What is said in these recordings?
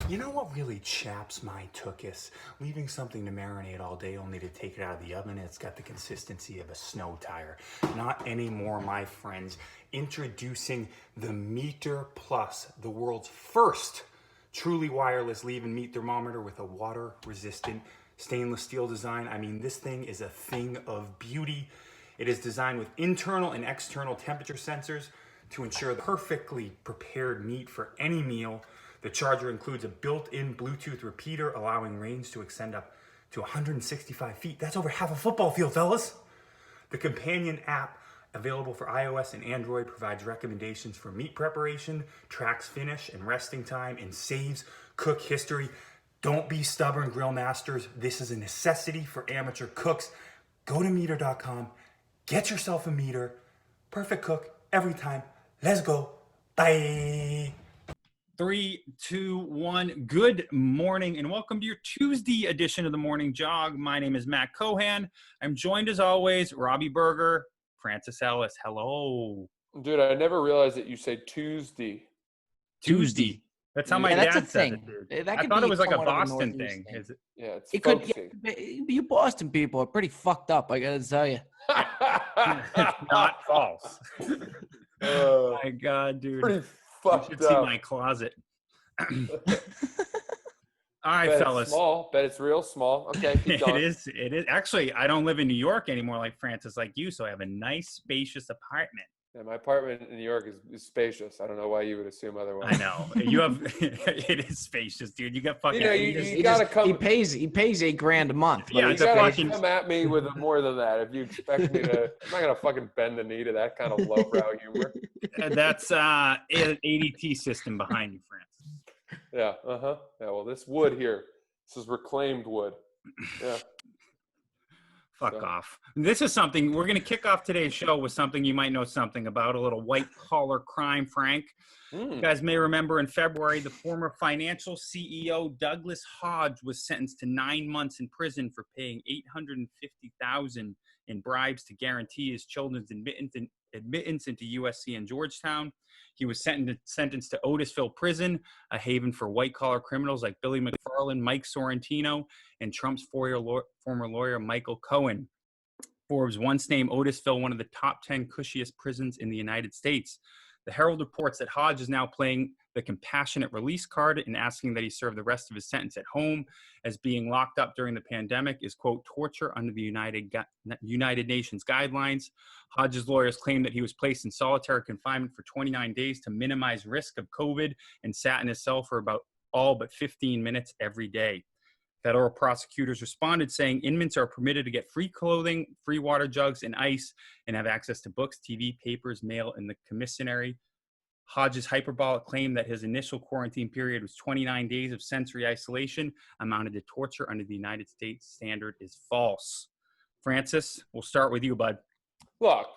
You know what really chaps my tuchus? Leaving something to marinate all day only to take it out of the oven and it's got the consistency of a snow tire. Not anymore, my friends. Introducing the Meter Plus, the world's first truly wireless leave and meat thermometer with a water-resistant stainless steel design. I mean, this thing is a thing of beauty. It is designed with internal and external temperature sensors to ensure the perfectly prepared meat for any meal. The charger includes a built-in Bluetooth repeater, allowing range to extend up to 165 feet. That's over half a football field, fellas. The companion app, available for iOS and Android, provides recommendations for meat preparation, tracks finish and resting time, and saves cook history. Don't be stubborn, grill masters. This is a necessity for amateur cooks. Go to meter.com, get yourself a meter. Perfect cook every time. Let's go. Bye. 3, 2, 1. Good morning and welcome to your Tuesday edition of the Morning Jog. My name is Matt Cohan. I'm joined as always, Robbie Berger, Francis Ellis. Hello. Dude, I never realized that you say Tuesday. That's how my that's a dad said thing. it, dude. That I could thought be it was like a somewhat of a Boston Northeast thing. Is it? Yeah, it's It could. folksy. You Boston people are pretty fucked up. I gotta tell you. It's not false. Oh my God, dude. Pretty You fucked should see up. my closet. All right, Bet fellas. it's small. Bet it's real small. Okay, keep going. It is. Actually, I don't live in New York anymore like Francis, like you, so I have a nice, spacious apartment. Yeah, my apartment in New York is spacious. I don't know why you would assume otherwise. I know. You have it is spacious, dude. You got fucking You gotta come. He pays $8,000 a month. Yeah, You it's a gotta fucking- come at me with more than that. If you expect me to, I'm not gonna fucking bend the knee to that kind of lowbrow humor. that's an ADT system behind you, France. Yeah. Yeah. Well, this wood here, this is reclaimed wood. Yeah. Fuck off. This is something we're going to kick off today's show with something you might know something about, a little white collar crime, Frank. You guys may remember in February, the former financial CEO Douglas Hodge was sentenced to 9 months in prison for paying $850,000 in bribes to guarantee his children's admittance into USC and Georgetown. He was sentenced to Otisville Prison, a haven for white-collar criminals like Billy McFarland, Mike Sorrentino, and Trump's former lawyer, Michael Cohen. Forbes once named Otisville one of the top 10 cushiest prisons in the United States. The Herald reports that Hodge is now playing the compassionate release card and asking that he serve the rest of his sentence at home, as being locked up during the pandemic is, quote, torture under the United Nations guidelines. Hodge's lawyers claim that he was placed in solitary confinement for 29 days to minimize risk of COVID and sat in his cell for about all but 15 minutes every day. Federal prosecutors responded saying inmates are permitted to get free clothing, free water jugs, and ice, and have access to books, TV, papers, mail, and the commissary. Hodge's hyperbolic claim that his initial quarantine period was 29 days of sensory isolation amounted to torture under the United States standard is false. Francis, we'll start with you, bud. Look,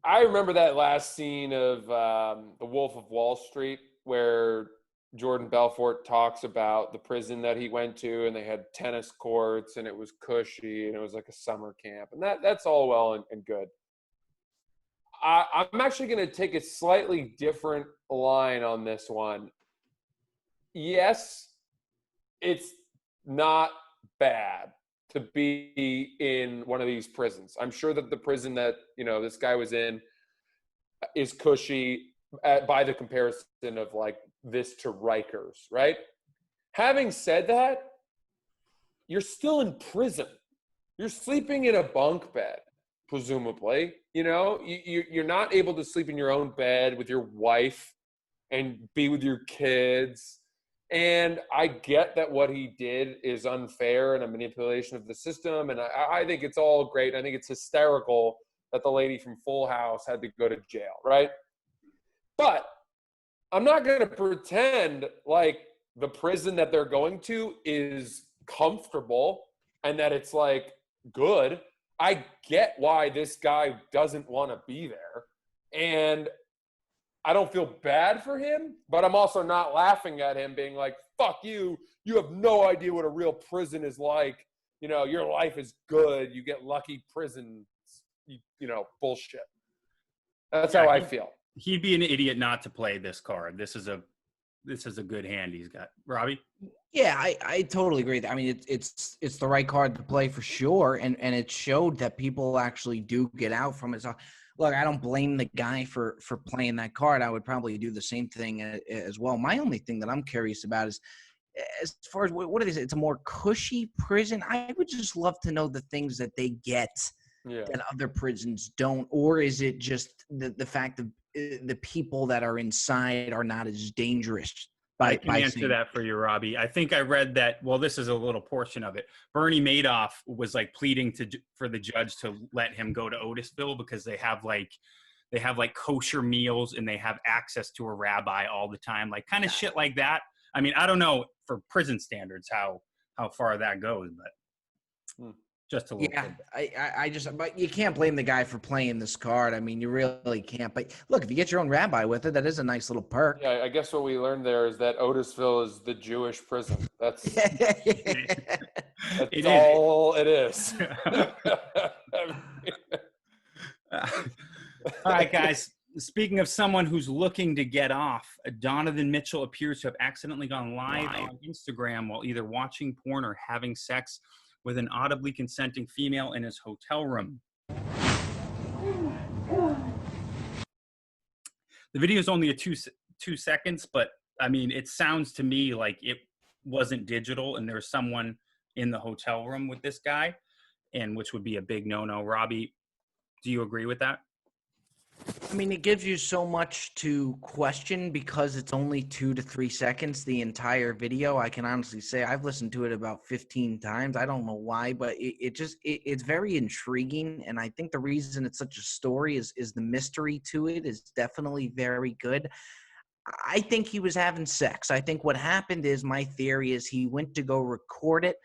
I remember that last scene of The Wolf of Wall Street where Jordan Belfort talks about the prison that he went to, and they had tennis courts, and it was cushy, and it was like a summer camp, and that's all well and good. I'm actually going to take a slightly different line on this one. Yes, it's not bad to be in one of these prisons. I'm sure that the prison that, this guy was in is cushy by the comparison of like this to Rikers, right? Having said that, you're still in prison. You're sleeping in a bunk bed, presumably. You're not able to sleep in your own bed with your wife and be with your kids. And I get that what he did is unfair and a manipulation of the system. And I think it's all great. I think it's hysterical that the lady from Full House had to go to jail, right? But I'm not going to pretend like the prison that they're going to is comfortable and that it's like good. I get why this guy doesn't want to be there. And I don't feel bad for him, but I'm also not laughing at him being like, fuck you. You have no idea what a real prison is like. Your life is good. You get lucky prison, bullshit. That's how I feel. He'd be an idiot not to play this card. This is this is a good hand he's got. Robbie? Yeah, I totally agree. I mean, it's the right card to play for sure, and it showed that people actually do get out from it. So, look, I don't blame the guy for playing that card. I would probably do the same thing as well. My only thing that I'm curious about is, as far as what it is, it's a more cushy prison. I would just love to know the things that they get that other prisons don't, or is it just the fact that the people that are inside are not as dangerous? I can answer that for you, Robbie. I think I read that. Well, this is a little portion of it. Bernie Madoff was like pleading for the judge to let him go to Otisville because they have like kosher meals and they have access to a rabbi all the time, like kind of shit like that. I mean, I don't know for prison standards how far that goes, but just a little. Yeah, but you can't blame the guy for playing this card. I mean, you really can't. But look, if you get your own rabbi with it, that is a nice little perk. Yeah, I guess what we learned there is that Otisville is the Jewish prison. That's all it is. All right, guys. Speaking of someone who's looking to get off, Donovan Mitchell appears to have accidentally gone live on Instagram while either watching porn or having sex with an audibly consenting female in his hotel room. The video is only a two seconds, but I mean, it sounds to me like it wasn't digital and there's someone in the hotel room with this guy, and which would be a big no-no. Robbie, do you agree with that? I mean, it gives you so much to question because it's only 2 to 3 seconds, the entire video. I can honestly say I've listened to it about 15 times. I don't know why, but it's very intriguing. And I think the reason it's such a story is the mystery to it is definitely very good. I think he was having sex. I think what happened is, my theory is, he went to go record it.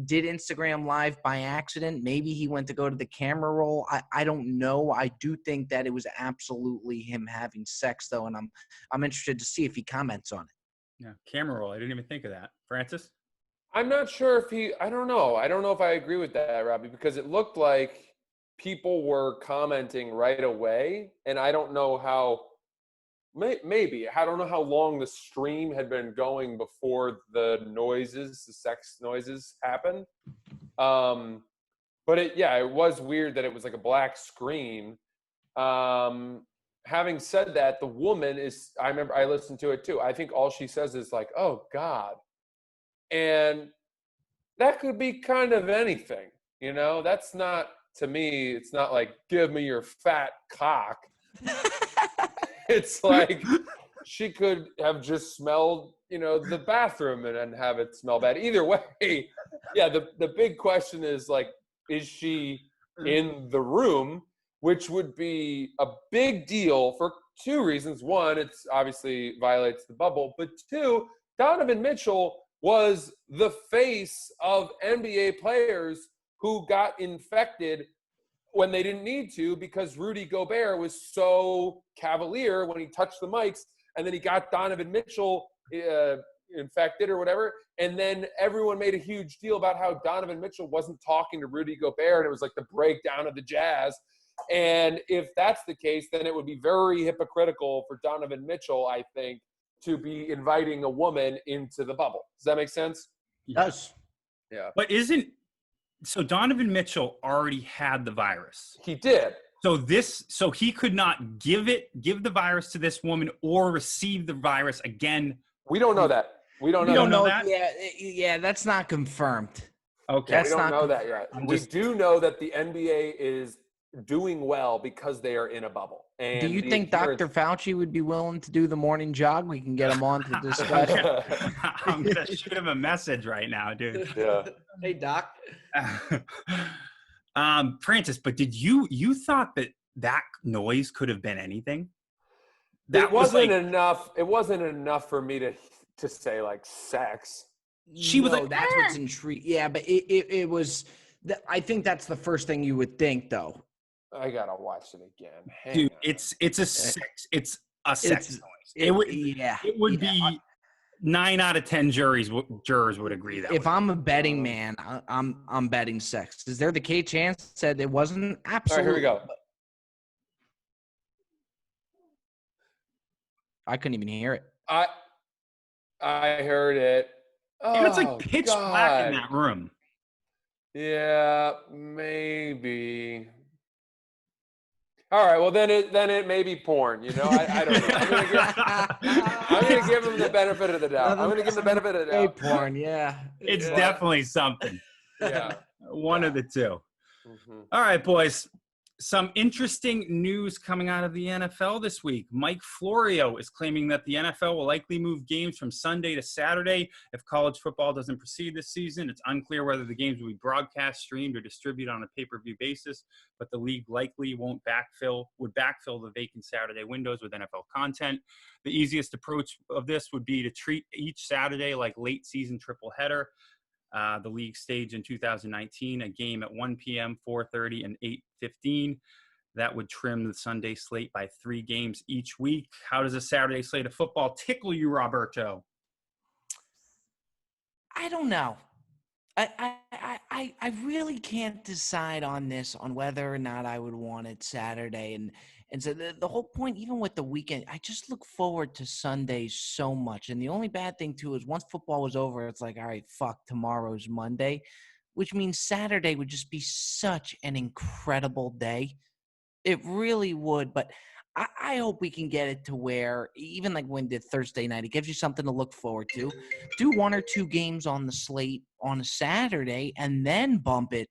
Did Instagram live by accident. Maybe he went to go to the camera roll. I don't know. I do think that it was absolutely him having sex though. And I'm interested to see if he comments on it. Yeah. Camera roll. I didn't even think of that. Francis? I'm not sure if I don't know. I don't know if I agree with that, Robbie, because it looked like people were commenting right away. And I don't know how, maybe, I don't know how long the stream had been going before the sex noises happened. But it was weird that it was like a black screen. Having said that, the woman I remember I listened to it too. I think all she says is like, "Oh God." And that could be kind of anything, that's not, to me, it's not like, "Give me your fat cock." It's like she could have just smelled, the bathroom and have it smell bad. Either way, yeah, the big question is like, is she in the room? Which would be a big deal for two reasons. One, it's obviously violates the bubble. But two, Donovan Mitchell was the face of NBA players who got infected when they didn't need to, because Rudy Gobert was so cavalier when he touched the mics, and then he got Donovan Mitchell infected or whatever, and then everyone made a huge deal about how Donovan Mitchell wasn't talking to Rudy Gobert, and it was like the breakdown of the Jazz. And if that's the case, then it would be very hypocritical for Donovan Mitchell, I think, to be inviting a woman into the bubble. Does that make sense? Yes. Yeah. But so Donovan Mitchell already had the virus. He did. So he could not give the virus to this woman or receive the virus again. We don't know that. We don't know that. Yeah, that's not confirmed. Okay. We don't know that yet. We do know that the NBA is doing well because they are in a bubble. And do you think Dr. Fauci would be willing to do the morning jog? We can get him on to discuss. I'm going to shoot him a message right now, dude. Yeah. Hey, Doc. Francis, but did you thought that noise could have been anything? It wasn't enough. It wasn't enough for me to say like sex. She was like, that's what's intriguing. Yeah, but it was. I think that's the first thing you would think, though. I gotta watch it again. Dude, it's a sex noise. It would be 9 out of 10 jurors would agree that. If I'm a betting man, I'm betting sex. Is there the K chance said it wasn't? Absolutely. All right, here we go. I couldn't even hear it. I heard it. And it's like Oh, pitch black in God. that room. Yeah, maybe. All right, well then it may be porn. You know, I don't know. I'm gonna give him the benefit of the doubt. I'm gonna give him the benefit of the Gay doubt. porn, yeah. It's Yeah. definitely something. Yeah. One of the two. Mhm. All right, boys. Some interesting news coming out of the NFL this week. Mike Florio is claiming that the NFL will likely move games from Sunday to Saturday if college football doesn't proceed this season. It's unclear whether the games will be broadcast, streamed, or distributed on a pay-per-view basis, but the league likely would backfill the vacant Saturday windows with NFL content. The easiest approach of this would be to treat each Saturday like late season triple header. The league staged in 2019 a game at 1 p.m., 4:30, and 8:15. That would trim the Sunday slate by 3 games each week. How does a Saturday slate of football tickle you, Roberto? I don't know. I really can't decide on this, on whether or not I would want it Saturday. And so the whole point, even with the weekend, I just look forward to Sundays so much. And the only bad thing, too, is once football was over, it's like, all right, fuck, tomorrow's Monday, which means Saturday would just be such an incredible day. It really would. But I hope we can get it to where, even like when the Thursday night, it gives you something to look forward to. Do 1 or 2 games on the slate on a Saturday and then bump it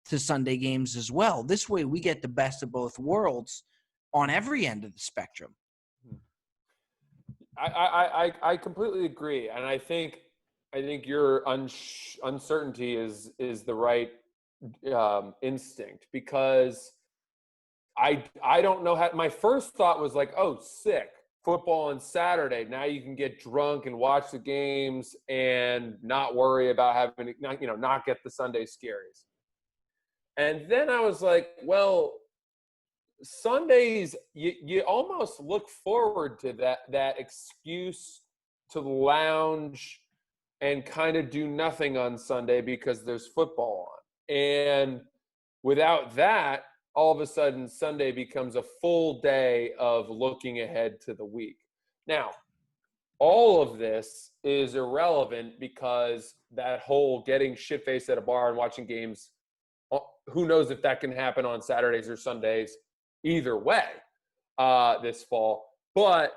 to Sunday games as well. This way we get the best of both worlds on every end of the spectrum. I completely agree, and I think your uncertainty is the right instinct, because I don't know how. My first thought was like, oh, sick, football on Saturday. Now you can get drunk and watch the games and not worry about having to, not get the Sunday scaries. And then I was like, well, Sundays, you almost look forward to that excuse to lounge and kind of do nothing on Sunday because there's football on. And without that, all of a sudden Sunday becomes a full day of looking ahead to the week. Now, all of this is irrelevant because that whole getting shit-faced at a bar and watching games, who knows if that can happen on Saturdays or Sundays either way this fall. But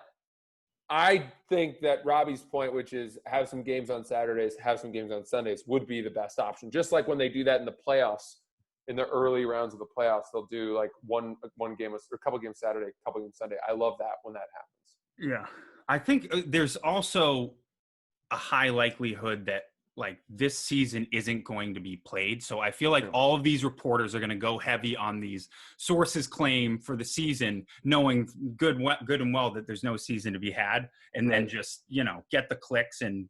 I think that Robbie's point, which is have some games on Saturdays, have some games on Sundays, would be the best option. Just like when they do that in the playoffs, in the early rounds of the playoffs, they'll do like one game or a couple games Saturday, a couple games Sunday. I love that when that happens. Yeah. I think there's also a high likelihood that like this season isn't going to be played. So I feel like all of these reporters are going to go heavy on these sources claim for the season, knowing good and well that there's no season to be had, and then just, get the clicks and,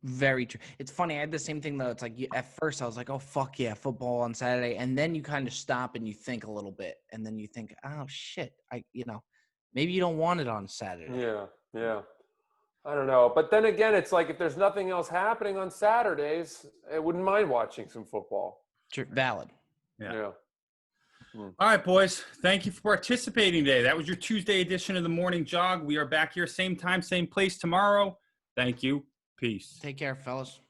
Very true. It's funny. I had the same thing, though. It's like at first I was like, oh, fuck yeah, football on Saturday. And then you kind of stop and you think a little bit. And then you think, oh, shit, maybe you don't want it on Saturday. Yeah. I don't know. But then again, it's like if there's nothing else happening on Saturdays, I wouldn't mind watching some football. True. Valid. Yeah. All right, boys. Thank you for participating today. That was your Tuesday edition of the Morning Jog. We are back here same time, same place tomorrow. Thank you. Peace. Take care, fellas.